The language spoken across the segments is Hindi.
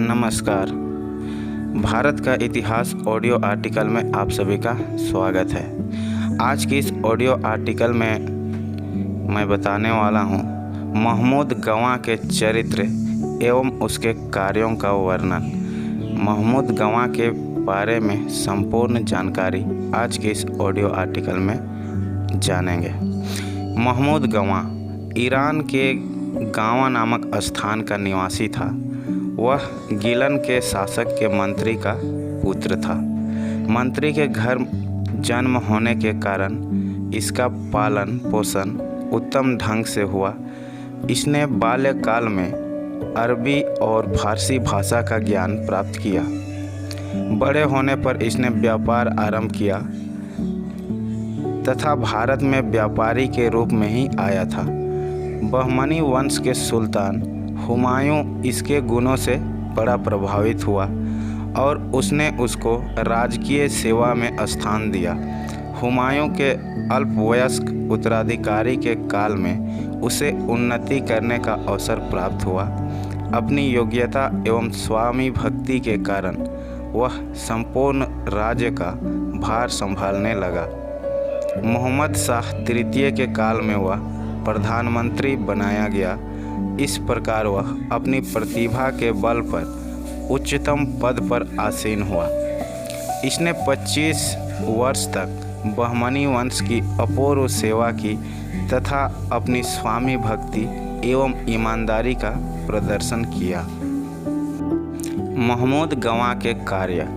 नमस्कार। भारत का इतिहास ऑडियो आर्टिकल में आप सभी का स्वागत है। आज की इस ऑडियो आर्टिकल में मैं बताने वाला हूँ महमूद गवां के चरित्र एवं उसके कार्यों का वर्णन। महमूद गवां के बारे में संपूर्ण जानकारी आज के इस ऑडियो आर्टिकल में जानेंगे। महमूद गवां ईरान के गावा नामक स्थान का निवासी था। वह गिलन के शासक के मंत्री का पुत्र था। मंत्री के घर जन्म होने के कारण इसका पालन पोषण उत्तम ढंग से हुआ। इसने बाल्यकाल में अरबी और फारसी भाषा का ज्ञान प्राप्त किया। बड़े होने पर इसने व्यापार आरंभ किया तथा भारत में व्यापारी के रूप में ही आया था। बहमनी वंश के सुल्तान हुमायूं इसके गुणों से बड़ा प्रभावित हुआ और उसने उसको राजकीय सेवा में स्थान दिया। हुमायूं के अल्पवयस्क उत्तराधिकारी के काल में उसे उन्नति करने का अवसर प्राप्त हुआ। अपनी योग्यता एवं स्वामी भक्ति के कारण वह संपूर्ण राज्य का भार संभालने लगा। मोहम्मद शाह तृतीय के काल में वह प्रधानमंत्री बनाया गया। इस प्रकार वह अपनी प्रतिभा के बल पर उच्चतम पद पर आसीन हुआ। इसने 25 वर्ष तक बहमनी वंश की अपूर्व सेवा की तथा अपनी स्वामी भक्ति एवं ईमानदारी का प्रदर्शन किया। महमूद गवां के कार्य।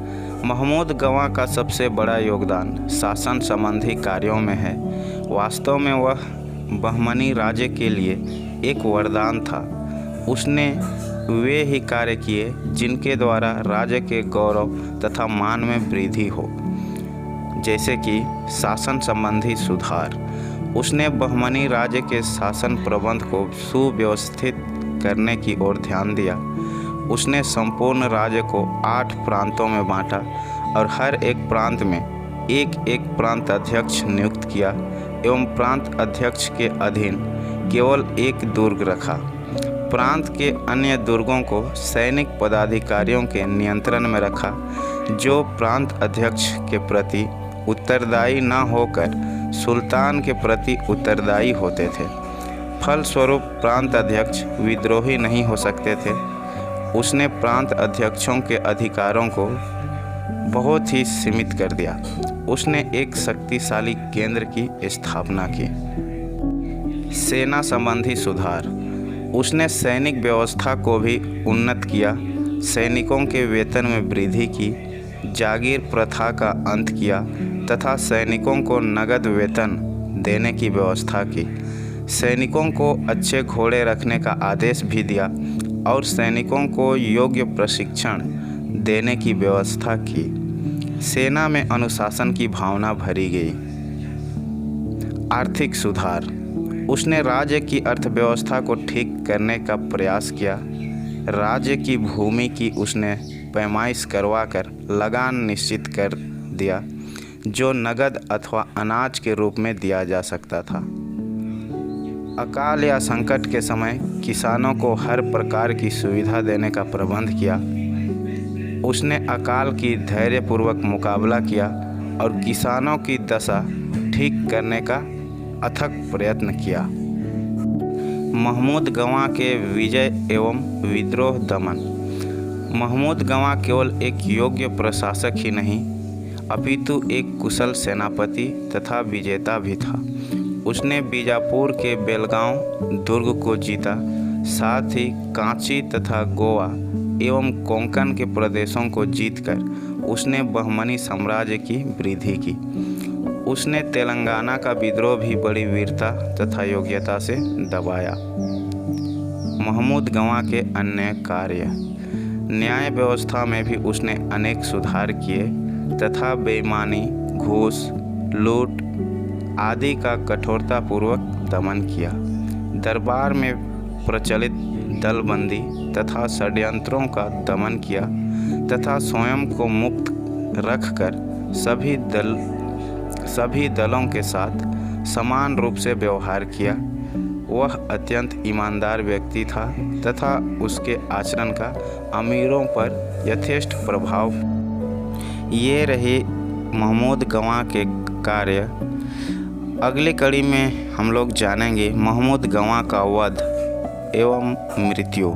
महमूद गवां का सबसे बड़ा योगदान शासन संबंधी कार्यों में है। वास्तव में वह बहमनी राज्य के लिए एक वरदान था। उसने वे ही कार्य किए जिनके द्वारा राज्य के गौरव तथा मान में वृद्धि हो, जैसे कि शासन संबंधी सुधार। उसने बहमनी राज्य के शासन प्रबंध को सुव्यवस्थित करने की ओर ध्यान दिया। उसने संपूर्ण राज्य को 8 प्रांतों में बांटा और हर एक प्रांत में एक प्रांत अध्यक्ष नियुक्त किया एवं प्रांत अध्यक्ष के अधीन केवल एक दुर्ग रखा। प्रांत के अन्य दुर्गों को सैनिक पदाधिकारियों के नियंत्रण में रखा, जो प्रांत अध्यक्ष के प्रति उत्तरदायी न होकर सुल्तान के प्रति उत्तरदायी होते थे। फलस्वरूप प्रांत अध्यक्ष विद्रोही नहीं हो सकते थे। उसने प्रांत अध्यक्षों के अधिकारों को बहुत ही सीमित कर दिया। उसने एक शक्तिशाली केंद्र की स्थापना की। सेना संबंधी सुधार। उसने सैनिक व्यवस्था को भी उन्नत किया। सैनिकों के वेतन में वृद्धि की, जागीर प्रथा का अंत किया तथा सैनिकों को नगद वेतन देने की व्यवस्था की। सैनिकों को अच्छे घोड़े रखने का आदेश भी दिया और सैनिकों को योग्य प्रशिक्षण देने की व्यवस्था की। सेना में अनुशासन की भावना भरी गई। आर्थिक सुधार। उसने राज्य की अर्थव्यवस्था को ठीक करने का प्रयास किया। राज्य की भूमि की उसने पैमाइश करवाकर लगान निश्चित कर दिया, जो नगद अथवा अनाज के रूप में दिया जा सकता था। अकाल या संकट के समय किसानों को हर प्रकार की सुविधा देने का प्रबंध किया। उसने अकाल की धैर्यपूर्वक मुकाबला किया और किसानों की दशा ठीक करने का अथक प्रयत्न किया। महमूद गवां के विजय एवं विद्रोह दमन। महमूद गवां केवल एक योग्य प्रशासक ही नहीं, अपितु एक कुशल सेनापति तथा विजेता भी था। उसने बीजापुर के बेलगांव दुर्ग को जीता, साथ ही कांची तथा गोवा एवं कोंकण के प्रदेशों को जीतकर उसने बहमनी साम्राज्य की वृद्धि की। उसने तेलंगाना का विद्रोह भी बड़ी वीरता तथा योग्यता से दबाया। महमूद गवां के अन्य कार्य। न्याय व्यवस्था में भी उसने अनेक सुधार किए तथा बेईमानी, घूस, लूट आदि का कठोरतापूर्वक दमन किया। दरबार में प्रचलित दलबंदी तथा षड्यंत्रों का दमन किया तथा स्वयं को मुक्त रखकर सभी दलों के साथ समान रूप से व्यवहार किया। वह अत्यंत ईमानदार व्यक्ति था तथा उसके आचरण का अमीरों पर यथेष्ट प्रभाव। ये रहे महमूद गवां के कार्य। अगली कड़ी में हम लोग जानेंगे महमूद गवां का वध एवं मृत्यु।